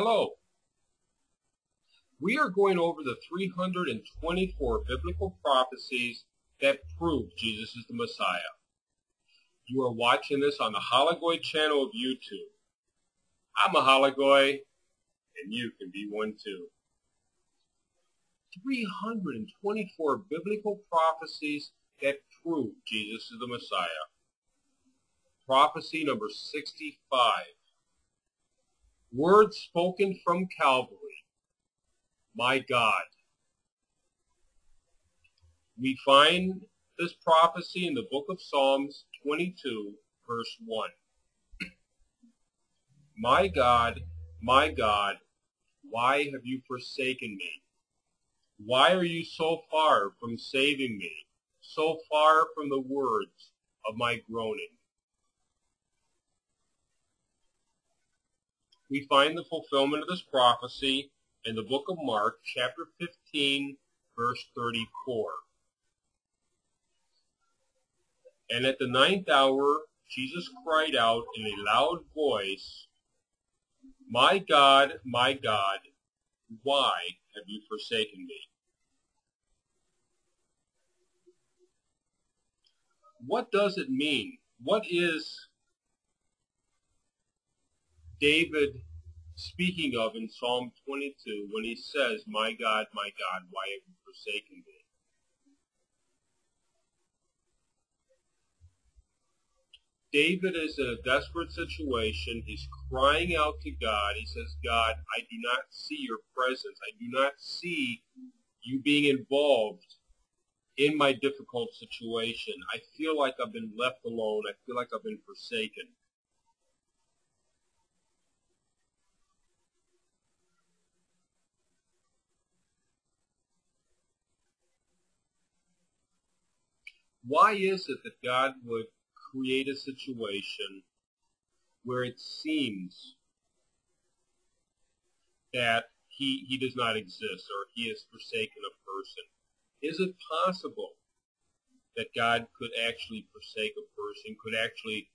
Hello. We are going over the 324 biblical prophecies that prove Jesus is the Messiah. You are watching this on the Halachgoy channel of YouTube. I'm a Halachgoy, and you can be one too. 324 biblical prophecies that prove Jesus is the Messiah. Prophecy number 65. Words spoken from Calvary. My God. We find this prophecy in the book of Psalms 22, verse 1. My God, why have you forsaken me? Why are you so far from saving me, so far from the words of my groaning? We find the fulfillment of this prophecy in the book of Mark, chapter 15, verse 34. And at the ninth hour, Jesus cried out in a loud voice, my God, why have you forsaken me? What does it mean? What is David speaking of in Psalm 22 when he says, my God, why have you forsaken me? David is in a desperate situation. He's crying out to God. He says, God, I do not see your presence. I do not see you being involved in my difficult situation. I feel like I've been left alone. I feel like I've been forsaken. Why is it that God would create a situation where it seems that he does not exist or he has forsaken a person? Is it possible that God could actually forsake a person, could actually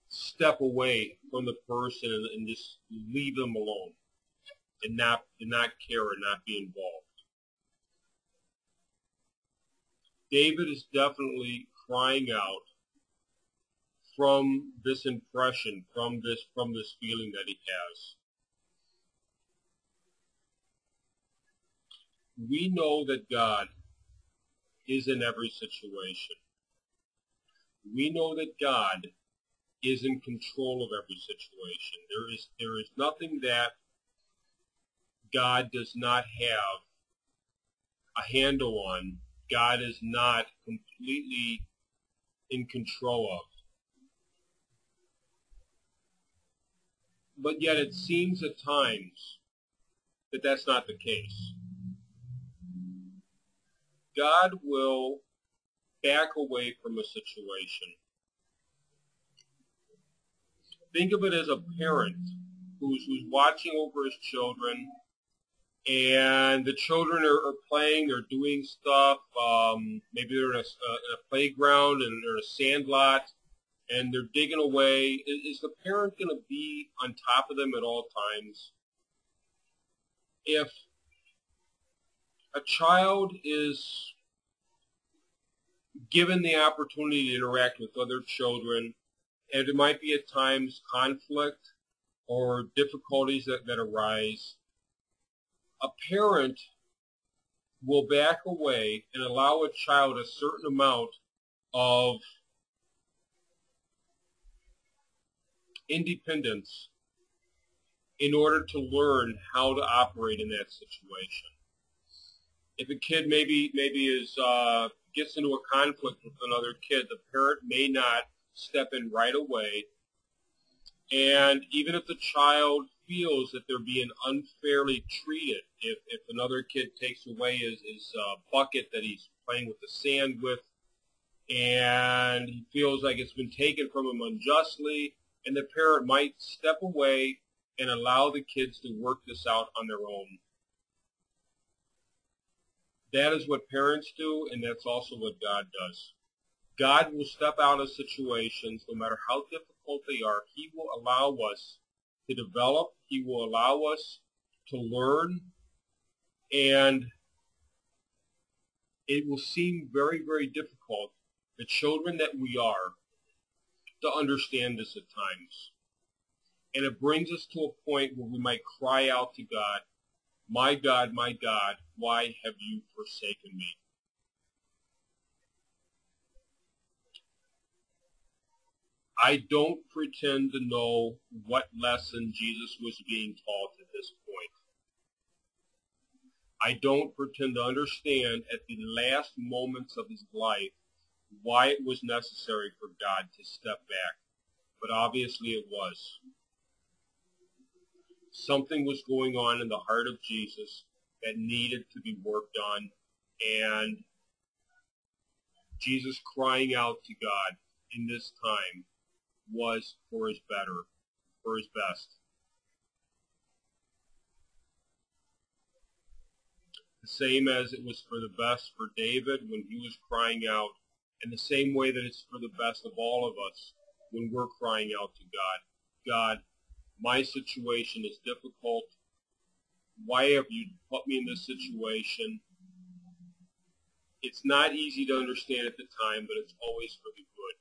step away from the person and just leave them alone and not care or not be involved? David is definitely crying out from this impression, from this feeling that he has. We know that God is in every situation. We know that God is in control of every situation. There is nothing that God does not have a handle on. God is not completely in control of. But yet it seems at times that that's not the case. God will back away from a situation. Think of it as a parent who's watching over his children, and the children are playing, they're doing stuff. Maybe they're in a playground and they're in a sand lot, and they're digging away. Is the parent going to be on top of them at all times? If a child is given the opportunity to interact with other children, and there might be at times conflict or difficulties that arise, a parent will back away and allow a child a certain amount of independence in order to learn how to operate in that situation. If a kid maybe gets into a conflict with another kid, the parent may not step in right away. And even if the child feels that they're being unfairly treated, if another kid takes away his bucket that he's playing with the sand with, and he feels like it's been taken from him unjustly, and the parent might step away and allow the kids to work this out on their own. That is what parents do, and that's also what God does. God will step out of situations, no matter how difficult they are. He will allow us to develop. He will allow us to learn, and it will seem very, very difficult, the children that we are, to understand this at times. And it brings us to a point where we might cry out to God, my God, why have you forsaken me? I don't pretend to know what lesson Jesus was being taught at this point. I don't pretend to understand at the last moments of his life why it was necessary for God to step back. But obviously it was. Something was going on in the heart of Jesus that needed to be worked on, and Jesus crying out to God in this time was for his better, for his best. The same as it was for the best for David when he was crying out, and the same way that it's for the best of all of us when we're crying out to God. God, my situation is difficult. Why have you put me in this situation? It's not easy to understand at the time, but it's always for the good.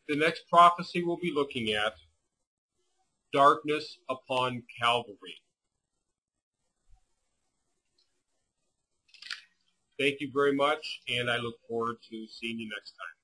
The next prophecy we'll be looking at, darkness upon Calvary. Thank you very much, and I look forward to seeing you next time.